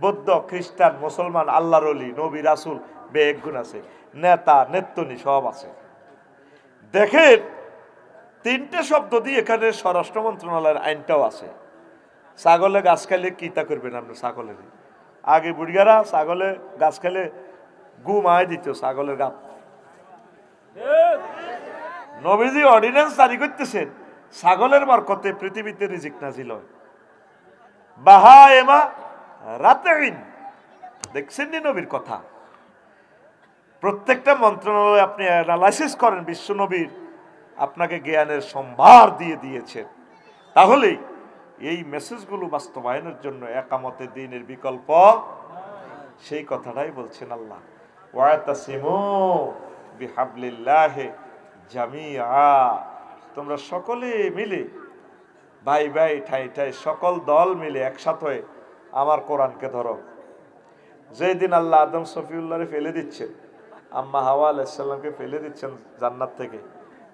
বৌদ্ধ, খ্রিস্টান, মুসলমান, আল্লাহর ওলি, নবী, রাসূল, বেগুন আছে, নেতা নেত্তনি সব আছে। দেখেন তিনটে শব্দ দিয়ে এখানে স্বরাষ্ট্র মন্ত্রণালয়ের আইনটাও আছে। ছাগলে গাছ খাইলে কিতা করবেন আপনি? ছাগলের আগে বুড়িয়ারা ছাগলে গাছ খাইলে গু মায় দিত ছাগলের গাছ। নবীজি অর্ডিন্যান্স জারি করতেছেন ছাগলের বরকতে পৃথিবীতে রিজিক নাজিল হয়। বাহা এমা রাতেইন, দেখছেন নি নবীর কথা? প্রত্যেকটা মন্ত্রণালয় আপনি অ্যানালাইসিস করেন, বিশ্ব নবীর আপনাকে জ্ঞানের সম্ভার দিয়ে দিয়েছেন। তাহলে এই মেসেজগুলো বাস্তবায়নের জন্য একামতে দ্বীনের বিকল্প, সেই কথাটাই বলছেন আল্লাহ, ওয়াতাসিমু বিহাবলিল্লাহি জামিআ, তোমরা সকলে মিলে, ভাই ভাই ঠাই ঠাই সকল দল মিলে একসাথে হয়ে আমার কোরআনকে ধরো। যেদিন আল্লাহ আদম সফিউল্লাহরে ফেলে দিচ্ছেন, আম্মা হাওয়া আলাইহিস সালামকে ফেলে দিচ্ছেন জান্নাত থেকে,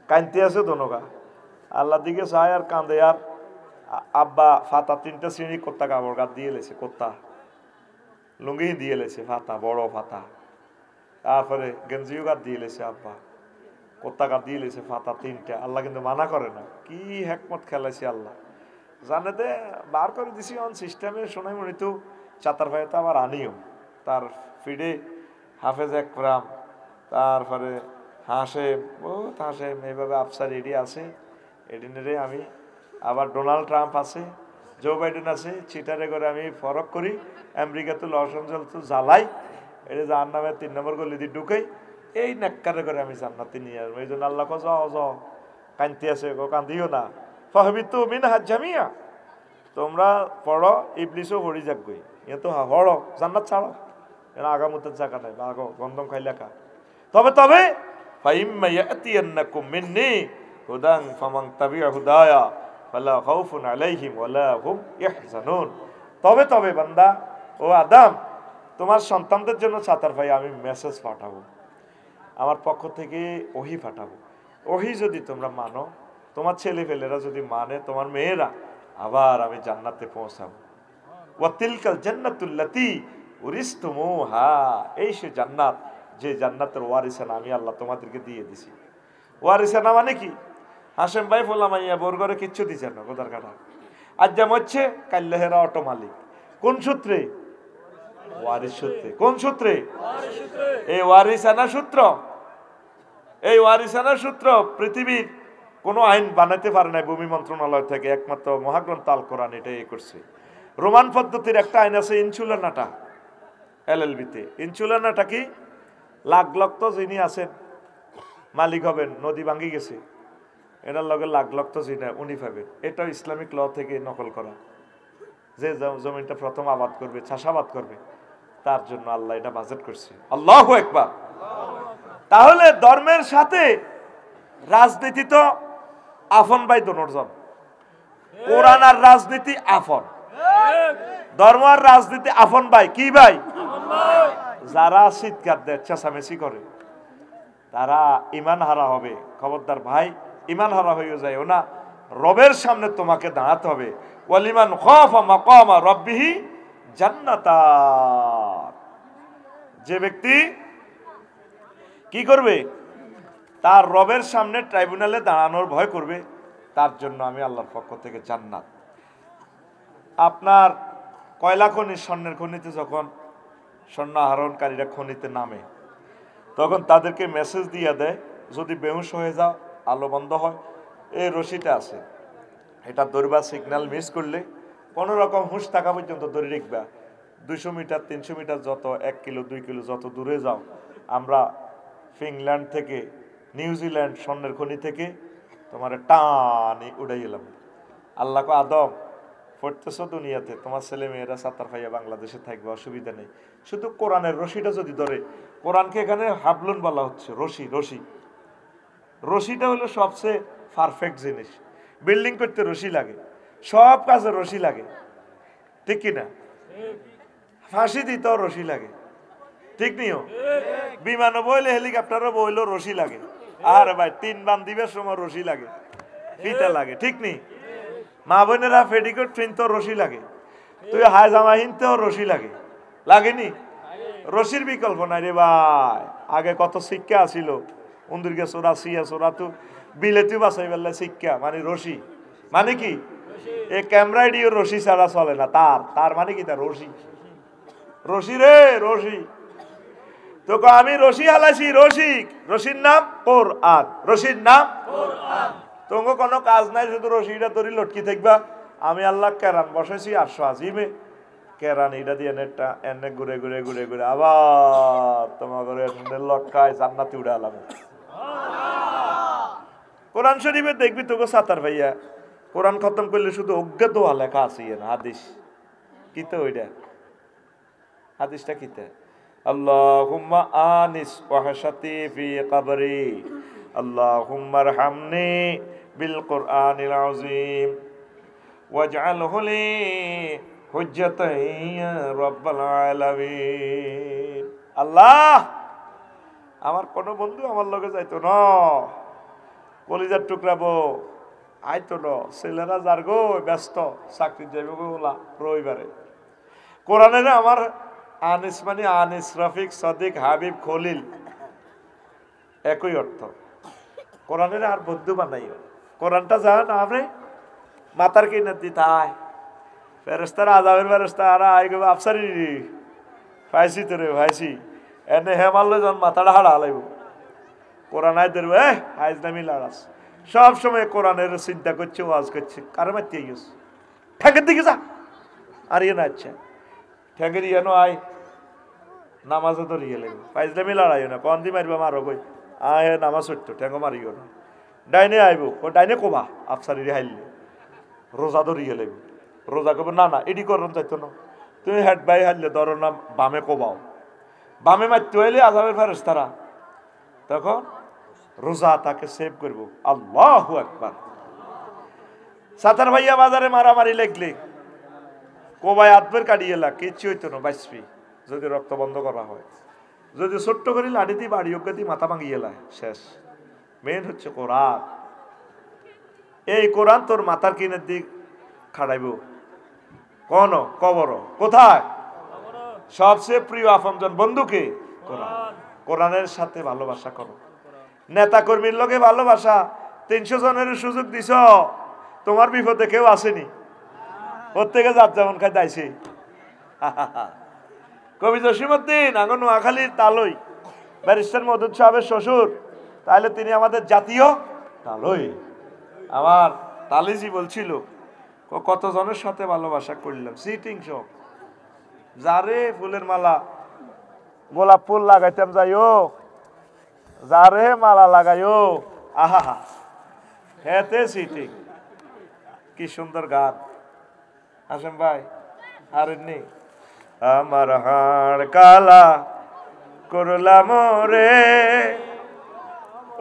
কাঁদতে আছে দোনোগা, আল্লাহ দিকে চায় আর কাঁদে। আর আব্বা ফাতা তিনটা শ্রেণী কোত্তা কাপড় গাছ দিয়ে লেছে, কোত্তা লুঙ্গি দিয়ে লেছে, ফাতা বড় ফাতা, তারপরে গেঞ্জিও গাছ দিয়ে লেছে, আব্বা কোত্তা গাছ দিয়ে লেছে, ফাতা তিনটা। আল্লাহ কিন্তু মানা করে না, কি হেকমত খেলাইছে আল্লাহ জানে। দে বার করে দিছি অন সিস্টেমে, শোনাই মনি তো চাতার ভাই তো আবার আনিও, তার ফিডে হাফেজ একরাম, তারপরে হাসেম, বহুত হাসেম, এইভাবে আফসার এডি আছে, এডিনেরে আমি আবার ডোনাল্ড ট্রাম্প আছে, জো বাইডেন আছে, চিটারে করে আমি ফরক করি, আমেরিকা তো লস অ্যাঞ্জেলস তো জ্বালাই, এটা যার নামে 3 নম্বর গলি দিয়ে ঢুকাই, এই নেককারে করে আমি জান্নাতে নিয়ে আসবো। এই জন্য আল্লাহ যাও যাও, কান্তি আছে গো, কান্দিও না, ফাহবিতু মিনহা জামিয়া, তোমরা পড়ো, ইবলিসও পড়ি যাক গই, এ তো পড়ো, জান্নাত ছাড়ো, এরা আগামতের জায়গা নাই, বা আগো গন্ধম খাই লেখা। তবে তবে ফাইম্মা ইয়াতিয়ান্নাকুম মিন্নি হুদান ফামান তাবিআ হুদায়া ফালা খাউফুন আলাইহিম ওয়ালা হুম ইয়াহজানুন। তবে তবে বান্দা, ও আদম, তোমার সন্তানদের জন্য ছাতার ভাই আমি মেসেজ পাঠাবো, আমার পক্ষ থেকে ওহি পাঠাবো। ওহি যদি তোমরা মানো, তোমার ছেলে ফেলেরা যদি মানে, তোমার মেয়েরা, আবার আমি জান্নাতে পৌঁছাবো। ওয়াতিলকাল জান্নাতুল্লাতী উরিসতুমুহা, এই সে জান্নাত যে জান্নাতের ওয়ারিসানা আমি আল্লাহ তোমাদেরকে দিয়ে দিছি। ওয়ারিসানা মানে কি? হাসেম ভাই ফোলামাইয়া বোর ঘরে কিচ্ছু দিচ্ছেন না, কোথার কাটা আজ যেমন হচ্ছে কাল্লাহেরা অটো মালিক। কোন সূত্রে? ওয়ারিস সূত্রে। কোন সূত্রে? এই ওয়ারিসানা সূত্র। এই ওয়ারিসানা সূত্র পৃথিবীর কোনো আইন বানাইতে পারে না ভূমি মন্ত্রণালয় থেকে, একমাত্র মহাগ্রন্থ আল কোরআন এটাই করছে। রোমান পদ্ধতির একটা আইন আছে ইনসুলানাটা, এলএলবিতে। ইনসুলানাটা কি? লাখ লক্ষ যিনি আছেন মালিক হবেন, নদী ভাঙ্গি গেছে, এটার লগে লাখ লক্ষ যিনি উনি পাবেন। এটা ইসলামিক ল থেকে নকল করা। যে জমিনটা প্রথম আবাদ করবে, চাষাবাদ করবে, তার জন্য আল্লাহ এটা বাজেট করছে। আল্লাহু আকবার। তাহলে ধর্মের সাথে রাজনীতি তো আফন ভাই দোনোজন। কোরআন আর রাজনীতি আফন, ধর্ম আর রাজনীতি আফন ভাই। কি ভাই? যারা চিৎকার দেয়, চেঁচামেচি করে, তারা ইমান হারা হবে। খবরদার ভাই, ইমান হারা হয়ে যায়ও না। রবের সামনে তোমাকে দাঁড়াতে হবে। ওয়ালিমান খাফা মাকামা রাব্বিহি জান্নাতান, যে ব্যক্তি কি করবে? তার রবের সামনে ট্রাইব্যুনালে দাঁড়ানোর ভয় করবে, তার জন্য আমি আল্লাহর পক্ষ থেকে জান্নাত। আপনার কয়লা খনি, স্বর্ণের খনিতে যখন স্বর্ণ আহরণকারীরা খনিতে নামে, তখন তাদেরকে মেসেজ দিয়ে দেয়, যদি বেহুশ হয়ে যাও, আলো বন্ধ হয়, এই রশিটা আছে, এটা ধরবা, সিগন্যাল মিস করলে কোনো রকম হুঁশ থাকা পর্যন্ত ধরে রাখবা, 200 মিটার 300 মিটার যত 1 কিলো 2 কিলো যত দূরে যাও, আমরা ফিনল্যান্ড থেকে নিউজিল্যান্ড স্বর্ণের খনি থেকে তোমার টানি উড়াই এলাম। আল্লাহ আদম পড়তেছো দুনিয়াতে, তোমার ছেলে মেয়েরা সাতার ফাইয়া বাংলাদেশে থাকবে, অসুবিধা নেই, শুধু কোরআনের রশিটা যদি ধরে। কোরআনকে এখানে হাবলুন বলা হচ্ছে, রশি। রশি রশিটা হলো সবচেয়ে পারফেক্ট জিনিস। বিল্ডিং করতে রশি লাগে, সব কাজে রশি লাগে, ঠিক কিনা? ফাঁসি দিতেও রশি লাগে, ঠিক নিও? বিমানও বইলে হেলিকপ্টারও বইলো রশি লাগে। আর ভাই 3 বান দিবের সময় রশি লাগে, ফিতা লাগে, ঠিক নি? মা বোনেরা পেটিকোট কিনতেও রশি লাগে, তুই হাই জামা কিনতেও রশি লাগে, লাগেনি? রশির বিকল্প নাই রে ভাই। আগে কত শিক্ষা ছিল, উন্দুরকে চোরা সিয়া চোরা, তো বিলেতিও বাঁচাই ফেললে শিক্ষা মানে রশি। মানে কি? এই ক্যামেরাইডিও রশি ছাড়া চলে না। তার মানে কি? তার রশি, রশি রে রশি। তোকে আমি রশি হালাইছি, রশিক, রশির নাম কোরআন, রশির নাম কোরআন। তোমাকে কোনো কাজ নাই, শুধু রশিটা ধরি লটকি থাকবা। আমি আল্লাহ কেরান বসাইছি 800 আজিমে, কেরান এটা দিয়ে নেটটা এনে ঘুরে ঘুরে ঘুরে ঘুরে আবার তোমার লটকায় জান্নাতে উড়ে আলাম। কোরআন শরীফে দেখবি তোকে সাতার ভাইয়া কোরআন খতম করলে শুধু অজ্ঞাত লেখা আছে না হাদিস। কিতে ওইটা হাদিসটা কিতে? আল্লাহুম্মা আনিস ওয়াহশাতি ফি কবরি, আল্লাহুম্মা আরহামনি বিল কুরআনিল আযীম ওয়াজআলহু লি হুজ্জাতান ইয়া রাব্বাল আলামিন। আল্লাহ, আমার কোন বন্ধু আমার লগে যাইতো না, কলিজার টুকরাবো আইতো না, ছেলেরা যার গো ব্যস্ত, চাকরি যাইব গোলা রবিবারে। কোরআনের আমার আনিস মানে আনিস, রফিক, সদিক, হাবিব, খলিল একই অর্থ। কোরআনের আর বন্ধু বানাইও। কোরআনটা জান আপনি মাতার কিনে দিতায় ফেরেস্তারা, আজাবের ফেরেস্তা আর আই গো আফসারি পাইছি তোরে পাইছি, এনে হেমাল্য যখন মাথাটা হারা লাগব, কোরআন আয় ধরবে আইজ নামি লাড়াস। সব সময় কোরআনের চিন্তা করছে, ওয়াজ করছে, কারো মারতে গেছে ঠ্যাঙ্গের দিকে যা, আর ইয়ে না আচ্ছা ঠ্যাঙ্গের ইয়ে আয় নামাজও ধরিয়ে লাগবে, পাইজলামি লড়াইও না, কন দি মারবা মারো বই আয় নামাজ হইতো ঠ্যাঙ্গো মারিও না। ডাইনে আইব ও ডাইনে কবা আফসারি হাইলে রোজা ধরিয়ে লাগবে, রোজা কবে না না এডি করন চাইতো না, তুমি হেড বাই হারলে ধরো না বামে কোবাও, বামে মারতে হইলে আজাবের ফেরেশতারা তখন রোজা তাকে সেভ করব। আল্লাহু আকবার। সাতার ভাইয়া বাজারে মারামারি লাগলে কোবাই আদবের কাটিয়ে লাগ কিচ্ছু হইতো না, বাঁচবি যদি রক্ত বন্ধ করা হয়। যদি ছোট্ট করে লাঠি দিয়ে বাড়ি অজ্ঞাতি মাথা ভাঙিয়ে লায় শেষ। মেন হচ্ছে কোরআন। এই কোরআন তোর মাথার কিনের দিক খাড়াইব কোন কবর কোথায়? সবচেয়ে প্রিয় আপনজন বন্ধুকে কোরআন। কোরআনের সাথে ভালোবাসা করো। নেতা কর্মীর লগে ভালোবাসা, 300 জনের সুযোগ দিছ, তোমার বিপদে কেউ আসেনি, প্রত্যেকে যার যেমন খাই দাইছে। কবি জসিমউদ্দিন আঙ্গ নোয়াখালীর তালই, ব্যারিস্টার মধুর সাহেবের শ্বশুর, তাহলে তিনি আমাদের জাতীয় তালই। আমার তালিজি বলছিল কতজনের সাথে ভালোবাসা করলাম, সিটিং সব, যারে ফুলের মালা গোলাপ ফুল লাগাইতাম যাইও, যারে মালা লাগাইও, আহা হেতে সিটিং। কি সুন্দর গান হাসেম ভাই, আর নেই আমার হাড় কালা করলাম রে,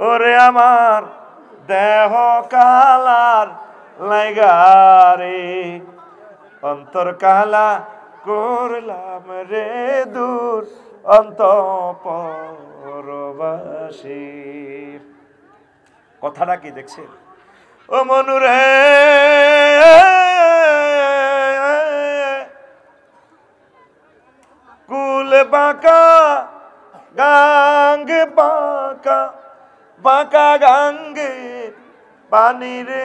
ওরে আমার দেহ কালার লাইগারে, অন্তর কালা করলাম রে দূর অন্তঃপরবাসী। কথাটা কি দেখছেন ও মনুরে? কুল বাঁকা গাঙ্গে বাঁকা বাঁকা গাঙ্গে পানি রে,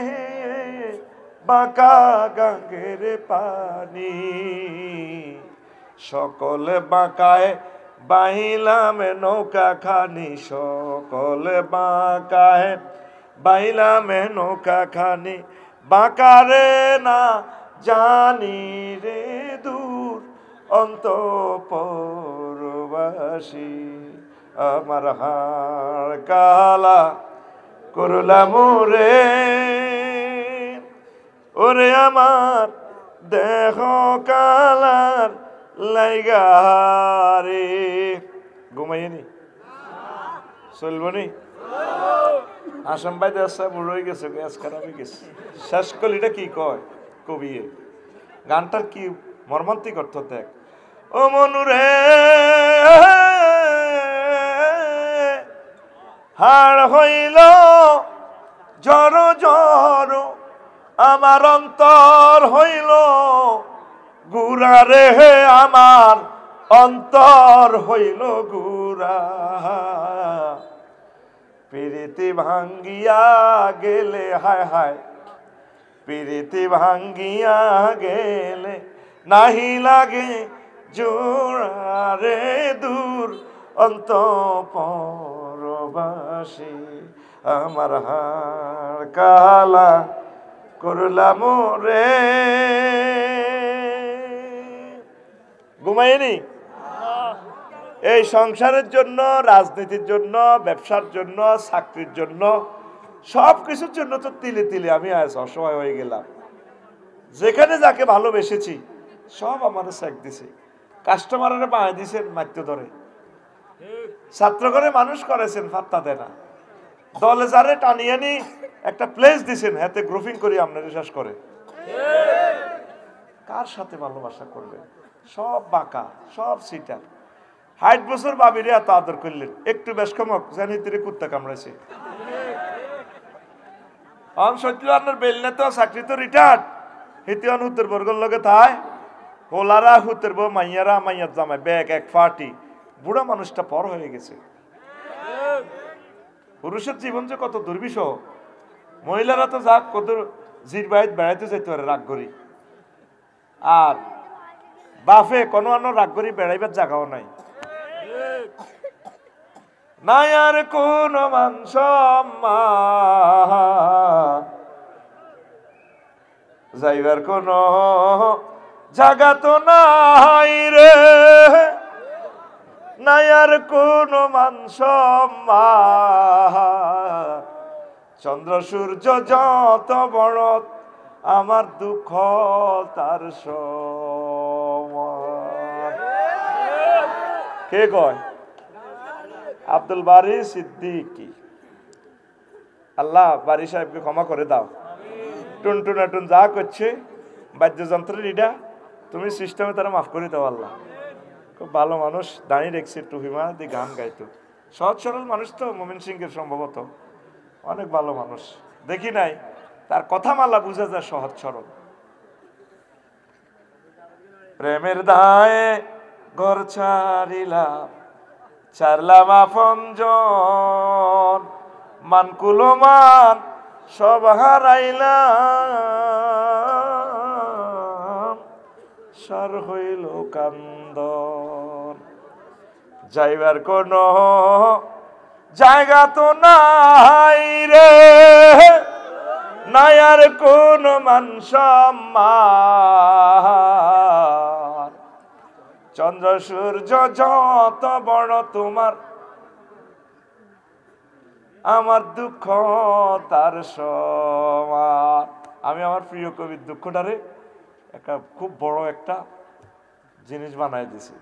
বাঁকা গাঙ্গের পানি, সকল বাঁকায় বাইলাম নৌকা খানি, সকল বাঁকায় বাইলাম নৌকা খানি, বাঁকা রে না জানি রে দূর অন্তঃপুরবাসী আমার হাড় কালা করলাম রে, ওরে আমার দেহ কালার লাইগারে। ঘুমাইনি চলবনি? আসাম ভাই দেশা বুড়ো হয়ে গেছে, গ্যাস খারাপ হয়ে গেছে। শেষ কলিটা কি কয় কবি, গানটার কি মর্মান্তিক অর্থ দেখ। ও মনুরে হাড় হইল জর জর, আমার অন্তর হইল গুড়া রে, আমার অন্তর হইল গুড়া। প্রীতি ভাঙ্গিয়া গেলে, হায় হায় প্রীতি ভাঙ্গিয়া গেলে নাহি লাগে জোড়া রে, দূর অন্তঃপুরবাসী আমার হাড় কালা করলাম রে। ঘুমাইনি? এই সংসারের জন্য, রাজনীতির জন্য, ব্যবসার জন্য, চাকরির জন্য, সব কিছুর জন্য তো তিলে তিলে আমি আজ অসহায় হয়ে গেলাম। যেখানে যাকে ভালোবেসেছি সব আমার স্যাক দিছে, কাস্টমারের বাঁয় দিছেন মাত্য ধরে, ছাত্র করে মানুষ করেছেন ফাত্তা দেয় না, দলে যারে টানিয়ে নি একটা প্লেস দিছেন, হাতে গ্রুপিং করি আপনার শেষ করে। কার সাথে ভালোবাসা করবেন? সব বাঁকা, সব সিটার। ৬০ বছর বাবিরে এত আদর করলেন, একটু বেশ কমক জানি তিরে কুত্তা কামড়াইছে। আপনার বেলনে তো চাকরি তো রিটায়ার্ড, হিতিয়ন হুতের বর্গর লগে থায়, হোলারা হুতের বউ, মাইয়ারা মাইয়ার জামাই, ব্যাগ এক ফাটি, বুড়া মানুষটা পর হয়ে গেছে। পুরুষের জীবন যে কত দুর্বিষহ, মহিলারা তো যাক কত জির বাইত বেড়াইতে যাইতে পারে রাগ করি, আর বাফে কোনো অন্য রাগ করি বেড়াইবার জায়গাও নাই। নাই আর কোন মান সম্মান, যাইবার কোন জায়গা তো নাই রে, নাই আর কোন মান সম্মান। চন্দ্র সূর্য যত বড়, আমার দুঃখ তার সমান। কে কয়? আব্দুল বারি সিদ্দিকী। আল্লাহ বারি সাহেবকে ক্ষমা করে দাও। টুনটুনা টুন যা করছে বাদ্যযন্ত্রের ইডা, তুমি সিস্টেমে তারা মাফ করে দাও আল্লাহ। খুব ভালো মানুষ, দাঁড়িয়ে রেখছে টুহিমা দিয়ে গান গাইতো, সহজ সরল মানুষ তো মোমিন সিংয়ের সম্ভবত, অনেক ভালো মানুষ। দেখি নাই তার কথা মালা বুঝা যায় সহজ সরল। প্রেমের দায়ে ঘর ছাড়িলাম, ছাড়লাম আপনজন, মানকুলো মান সব হারাইলাম, সার হইল কান্দন। যাইবার কোন জায়গা তো নাই রে, নাই আর কোন মান সম্মান। চন্দ্র সূর্য যত বড় তোমার, আমার দুঃখ তার সমান। আমি আমার প্রিয় কবির দুঃখটারে একটা খুব বড় একটা জিনিস বানাই দিছি।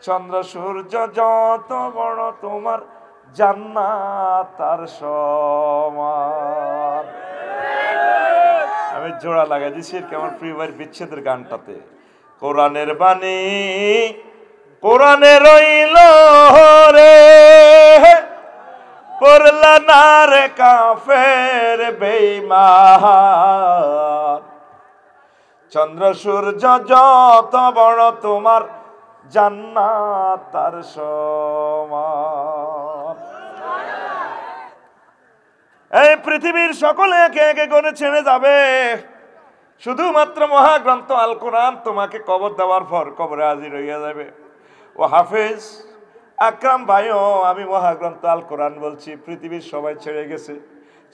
চন্দ্র সূর্য যত বড় তোমার, জান্নাত তার সমান। আমি জোড়া লাগাই দিছি আমার প্রিয় ভাইয়ের বিচ্ছেদের গানটাতে। কোরআনের বাণী কোরআনে রইল রে, পড়লা না রে কাফের বেঈমান। চন্দ্র সূর্য যত বড় তোমার, জান্নাত তার সমান। এই পৃথিবীর সকলে একে একে করে ছেড়ে যাবে, শুধুমাত্র মহাগ্রন্থ আল কোরআন তোমাকে কবর দেওয়ার পর কবরে হাজির হইয়া যাবে। ও হাফেজ আকরাম ভাইও, আমি মহাগ্রন্থ আল কোরআন বলছি, পৃথিবীর সবাই ছেড়ে গেছে,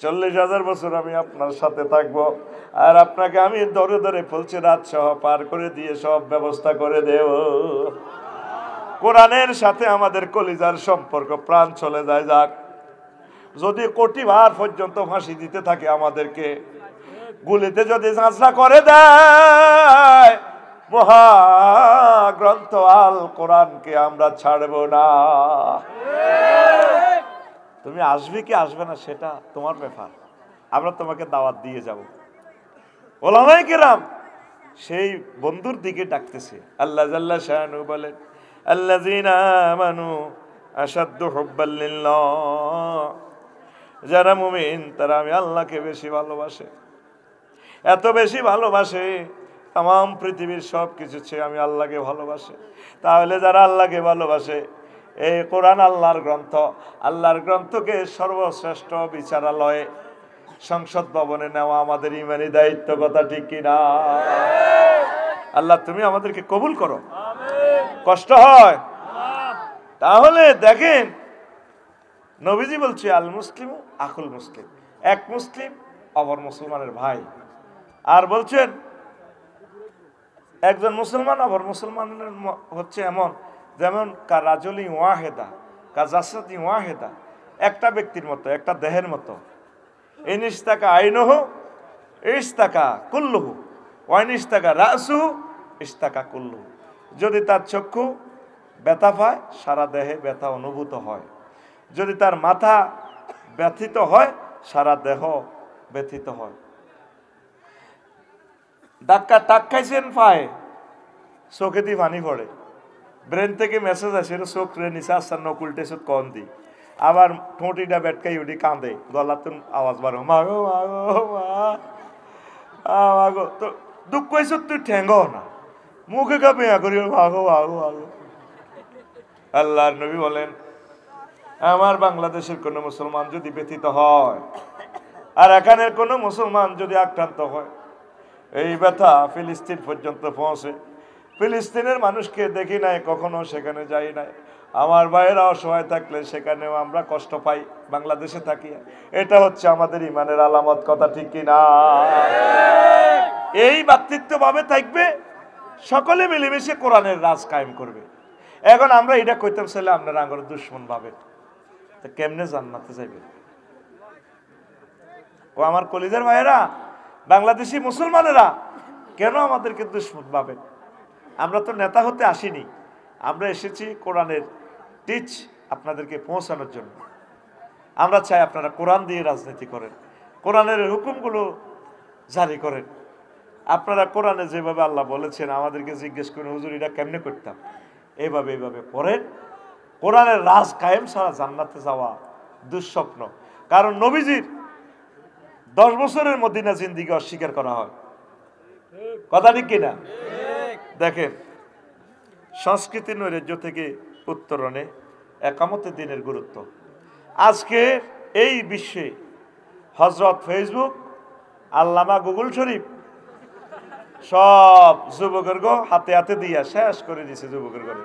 40,000 বছর আমি আপনার সাথে থাকবো, আর আপনাকে আমি ধরে ধরে ফলছে রাত সহ পার করে দিয়ে সব ব্যবস্থা করে দেব। কোরআনের সাথে আমাদের কলিজার সম্পর্ক, প্রাণ চলে যায় যাক। যদি কোটিবার পর্যন্ত ফাঁসি দিতে থাকে আমাদেরকে, গুলিতে যদি ঝাঁঝরা করে দেয়, মহাগ্রন্থ আল কোরআনকে আমরা ছাড়ব না। তুমি আসবে কি আসবে না সেটা তোমার ব্যাপার, আমরা তোমাকে দাওয়াত দিয়ে যাব। ওলামায়ে কেরাম সেই বন্ধুর দিকে ডাকতেছে। আল্লাহ জাল্লা শানু বলেন, আল্লাযীনা আমানু আশাদ্দু হুব্বাল লিল্লাহ, যারা মুমিন তারা আমি আল্লাহকে বেশি ভালোবাসে, এত বেশি ভালোবাসে তাম পৃথিবীর সব কিছু চেয়ে আমি আল্লাহকে ভালোবাসে। তাহলে যারা আল্লাহকে ভালোবাসে, এই কোরআন আল্লাহর গ্রন্থ, আল্লাহর গ্রন্থকে সর্বশ্রেষ্ঠ বিচারালয়ে সংসদ ভবনে নেওয়া আমাদের ইমানি দায়িত্ব, কথা ঠিক কিনা? আল্লাহ তুমি আমাদেরকে কবুল করো। কষ্ট হয় তাহলে দেখেন, নবীজি বলছে আল মুসলিম আকুল মুসলিম, এক মুসলিম অপর মুসলমানের ভাই। আর বলছেন একজন মুসলমান অপর মুসলমানের হচ্ছে এমন যেমন কারাজলি ওয়াহেদা কাজাসাতি ওয়াহেদা, একটা ব্যক্তির মতো, একটা দেহের মতো। ইনিস্তাকা আইনহ ইস্তাকা কুল্লুহু, ওয়াইনিস্তাকা রাসুহু ইস্তাকা কুল্লুহু। যদি তার চক্ষু ব্যথা পায়, সারা দেহে ব্যথা অনুভূত হয়। যদি তার মাথা ব্যথিত হয়, সারা দেহ ব্যথিত হয়। ধাক্কা টাক খাইছেন পায়ে, চোখে দিয়ে পানি পড়ে, ব্রেন থেকে মেসেজ আসে চোখ রে নিচে আসার নকুল টেসত কন দি, আবার ঠোঁটিটা বেটকাই উঠি কাঁদে, গলাতুন আওয়াজ বারো মাগো মাগো মাগো। তো দুঃখ হয়েছে তুই ঠেঙ্গো না, মুখে কাঁপে করি মাগো মাগো মাগো। আল্লাহর নবী বলেন, আমার বাংলাদেশের কোনো মুসলমান যদি ব্যথিত হয় আর এখানের কোনো মুসলমান যদি আক্রান্ত হয়, এই ব্যথা ফিলিস্তিন পর্যন্ত পৌঁছে। ফিলিস্তিনের মানুষকে দেখি নাই কখনো, সেখানে যাই নাই। আমার ভাইয়েরা অসহায় থাকলে সেখানেও আমরা কষ্ট পাই, বাংলাদেশে থাকি। এটা হচ্ছে আমাদের ইমানের আলামত, কথা ঠিক কিনা? এই ভ্রাতৃত্বভাবে থাকবে, সকলে মিলেমিশে কোরআনের রাজ কায়েম করবে। এখন আমরা এটা কইতাম ছেলে আপনারা আঙ্গর দুশ্মন ভাবে, তো কেমনে জান্নাতে যাইবে? ও আমার কলিজার ভাইয়েরা, বাংলাদেশি মুসলমানেরা কেন আমাদেরকে দুশ্মন ভাবে? আমরা তো নেতা হতে আসিনি, আমরা এসেছি কোরআনের টিচ আপনাদেরকে পৌঁছানোর জন্য। আমরা চাই আপনারা কোরআন দিয়ে রাজনীতি করেন, কোরআনের হুকুমগুলো জারি করেন। আপনারা কোরআনে যেভাবে আল্লাহ বলেছেন আমাদেরকে জিজ্ঞেস করেন, হুজুর এটা কেমনে করতাম, এইভাবে এইভাবে পড়েন। কোরআনের রাজ কায়েম ছাড়া জান্নাতে যাওয়া দুঃস্বপ্ন। কারণ নবীজির 10 বছরের মদিনা জিন্দিগি অস্বীকার করা হয়, কথা ঠিক কিনা? দেখেন, সংস্কৃতি নৈরাজ্য থেকে উত্তরণে একামতের দিনের গুরুত্ব। আজকে এই বিশ্বে হজরত ফেসবুক, আল্লামা গুগল শরীফ সব যুবকের হাতে হাতে দিয়া শেষ করে দিছে। যুবকের ঘরে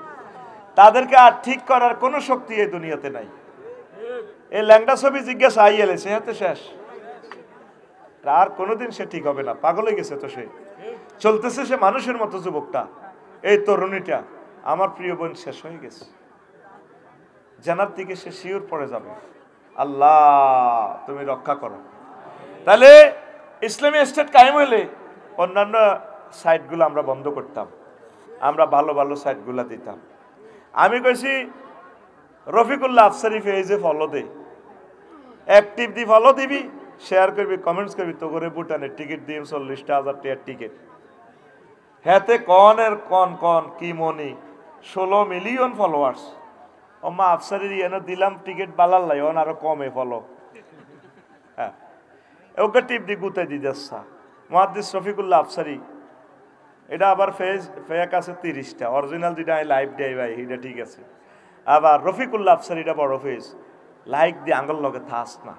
তাদেরকে আর ঠিক করার কোনো শক্তি এই দুনিয়াতে নাই। এই ল্যাংটা ছবি জিজ্ঞাসা আই এলেছে, হাতে শেষ, আর কোনোদিন সে ঠিক হবে না। পাগল হয়ে গেছে তো, সে চলতেছে সে মানুষের মতো। যুবকটা, এই তরুণীটা, আমার প্রিয় বোন শেষ হয়ে গেছে, জানার দিকে সে শিওর পড়ে যাবে। আল্লাহ তুমি রক্ষা করো। তাহলে ইসলামী স্টেট কায়েম হইলে অন্যান্য সাইটগুলো আমরা বন্ধ করতাম, আমরা ভালো ভালো সাইটগুলো দিতাম। আমি কইছি রফিকুল্লাহ আফসারি পেজে ফলো দে, অ্যাক্টিভ দি ফলো দিবি, শেয়ার করবি, কমেন্টস করবি, তো করে ভুটানের টিকিট দিম 40,000 টাকার টিকিট। হ্যাঁ কনের কন কন কি মনি 16 মিলিয়ন ফলোয়ার্স। ওমা আফসারির এনে দিলাম টিকিট বালার লাই, ওন আরো কমে ফলো। হ্যাঁ ওকে টিপ দি গুতাই দি যাচ্ছা মুহাদ্দিস রফিকুল্লাহ আফসারি। এটা আবার ফেক আছে 30টা, অরিজিনাল যেটা লাইভ দেয় ভাই এটা ঠিক আছে। আবার রফিকুল্লাহ আফসারিটা বড় ফেজ, লাইক দিয়ে আঙ্গল লগে থাস না।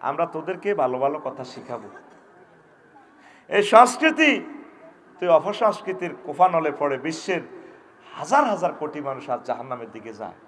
আমরা তোদেরকে ভালো ভালো কথা শিখাবো। এই সংস্কৃতি তুই অপসংস্কৃতির কোফানলে পড়ে বিশ্বের হাজার হাজার কোটি মানুষ আজ জাহান্নামের দিকে যায়।